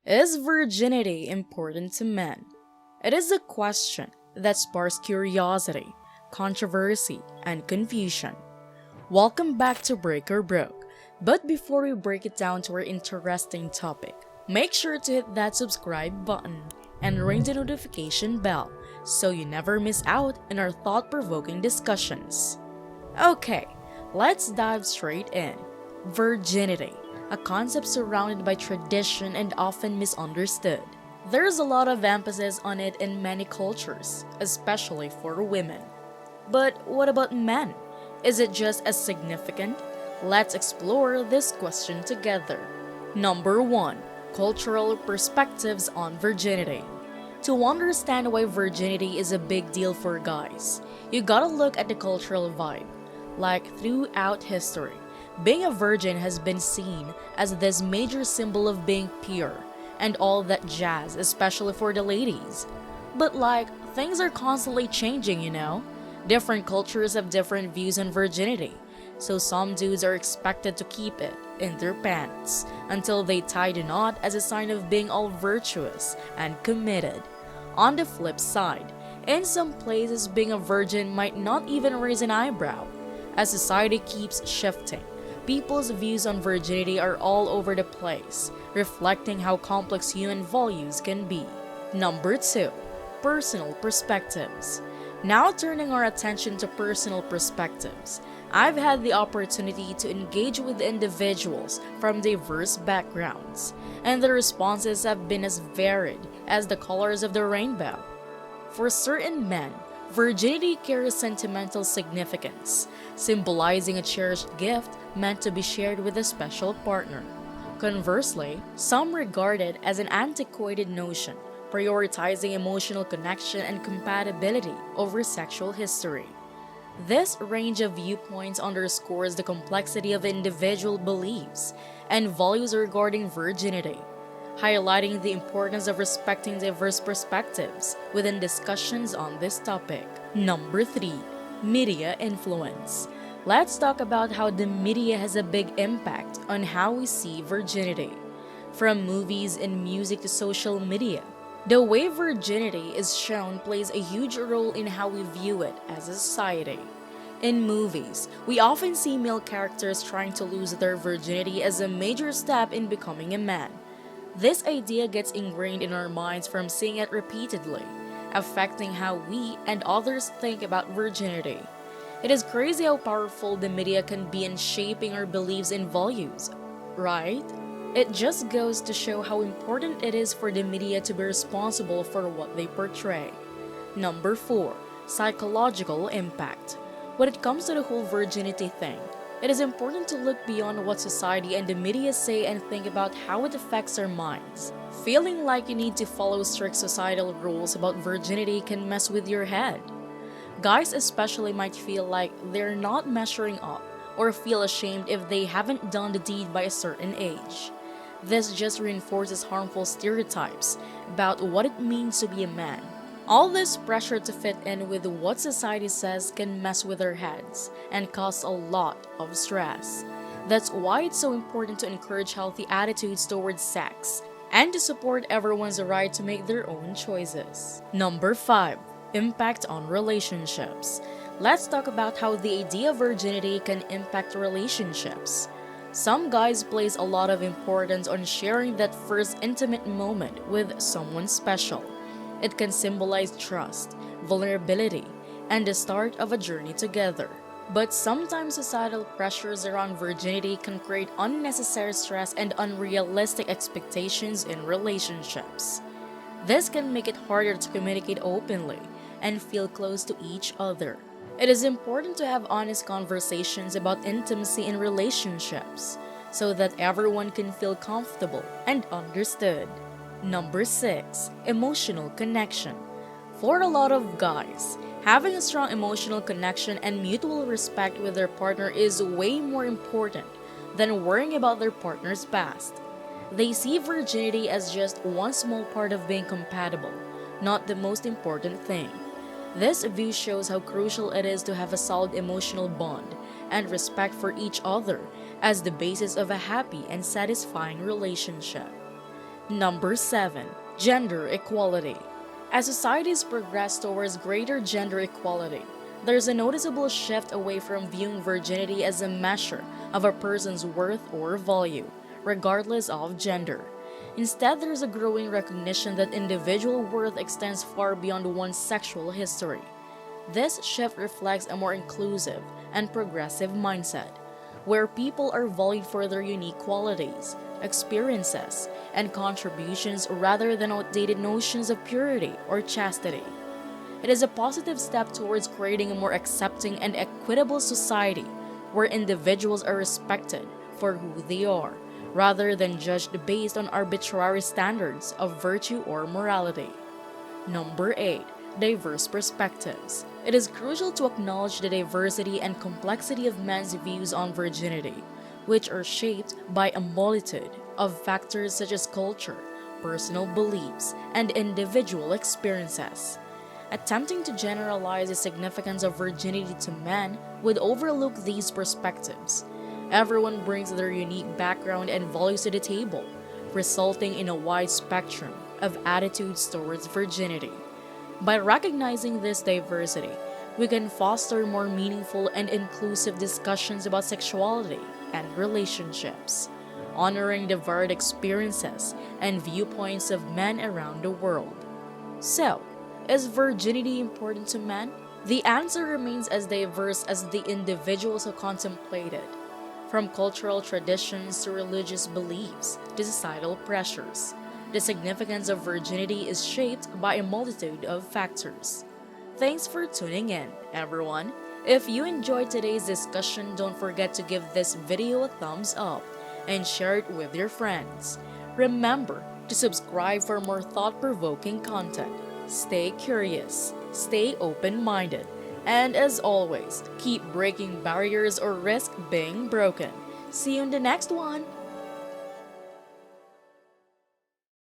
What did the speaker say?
Is virginity important to men? It is a question that sparks curiosity, controversy, and confusion. Welcome back to Break or Broke. But before we break it down to our interesting topic, make sure to hit that subscribe button and ring the notification bell so you never miss out on our thought-provoking discussions. Okay, let's dive straight in. Virginity, a concept surrounded by tradition and often misunderstood. There's a lot of emphasis on it in many cultures, especially for women. But what about men? Is it just as significant? Let's explore this question together. Number 1. Cultural perspectives on virginity. To understand why virginity is a big deal for guys, you gotta look at the cultural vibe. Like throughout history, being a virgin has been seen as this major symbol of being pure and all that jazz, especially for the ladies. But things are constantly changing, you know? Different cultures have different views on virginity, so some dudes are expected to keep it in their pants until they tie the knot as a sign of being all virtuous and committed. On the flip side, in some places being a virgin might not even raise an eyebrow. As society keeps shifting, people's views on virginity are all over the place, reflecting how complex human values can be. Number 2. Personal perspectives. Now turning our attention to personal perspectives, I've had the opportunity to engage with individuals from diverse backgrounds, and the responses have been as varied as the colors of the rainbow. For certain men, virginity carries sentimental significance, symbolizing a cherished gift meant to be shared with a special partner. Conversely, some regard it as an antiquated notion, prioritizing emotional connection and compatibility over sexual history. This range of viewpoints underscores the complexity of individual beliefs and values regarding virginity, highlighting the importance of respecting diverse perspectives within discussions on this topic. Number 3. Media influence. Let's talk about how the media has a big impact on how we see virginity. From movies and music to social media, the way virginity is shown plays a huge role in how we view it as a society. In movies, we often see male characters trying to lose their virginity as a major step in becoming a man. This idea gets ingrained in our minds from seeing it repeatedly, affecting how we and others think about virginity. It is crazy how powerful the media can be in shaping our beliefs and values, right? It just goes to show how important it is for the media to be responsible for what they portray. Number 4. Psychological impact. When it comes to the whole virginity thing, it is important to look beyond what society and the media say and think about how it affects our minds. Feeling like you need to follow strict societal rules about virginity can mess with your head. Guys especially might feel like they're not measuring up or feel ashamed if they haven't done the deed by a certain age. This just reinforces harmful stereotypes about what it means to be a man. All this pressure to fit in with what society says can mess with our heads and cause a lot of stress. That's why it's so important to encourage healthy attitudes towards sex and to support everyone's right to make their own choices. Number 5. Impact on relationships. Let's talk about how the idea of virginity can impact relationships. Some guys place a lot of importance on sharing that first intimate moment with someone special. It can symbolize trust, vulnerability, and the start of a journey together. But sometimes societal pressures around virginity can create unnecessary stress and unrealistic expectations in relationships. This can make it harder to communicate openly and feel close to each other. It is important to have honest conversations about intimacy in relationships so that everyone can feel comfortable and understood. Number 6. Emotional connection. For a lot of guys, having a strong emotional connection and mutual respect with their partner is way more important than worrying about their partner's past. They see virginity as just one small part of being compatible, not the most important thing. This view shows how crucial it is to have a solid emotional bond and respect for each other as the basis of a happy and satisfying relationship. Number 7. Gender equality. As societies progress towards greater gender equality, there's a noticeable shift away from viewing virginity as a measure of a person's worth or value, regardless of gender. Instead, there's a growing recognition that individual worth extends far beyond one's sexual history. This shift reflects a more inclusive and progressive mindset, where people are valued for their unique qualities, experiences, and contributions rather than outdated notions of purity or chastity. It is a positive step towards creating a more accepting and equitable society where individuals are respected for who they are, rather than judged based on arbitrary standards of virtue or morality. Number 8. Diverse perspectives. It is crucial to acknowledge the diversity and complexity of men's views on virginity, which are shaped by a multitude of factors such as culture, personal beliefs, and individual experiences. Attempting to generalize the significance of virginity to men would overlook these perspectives. Everyone brings their unique background and values to the table, resulting in a wide spectrum of attitudes towards virginity. By recognizing this diversity, we can foster more meaningful and inclusive discussions about sexuality and relationships, honoring the varied experiences and viewpoints of men around the world. So, is virginity important to men? The answer remains as diverse as the individuals who contemplate it, from cultural traditions to religious beliefs to societal pressures. The significance of virginity is shaped by a multitude of factors. Thanks for tuning in, everyone. If you enjoyed today's discussion, don't forget to give this video a thumbs up and share it with your friends. Remember to subscribe for more thought-provoking content. Stay curious, stay open-minded, and as always, keep breaking barriers or risk being broken. See you in the next one!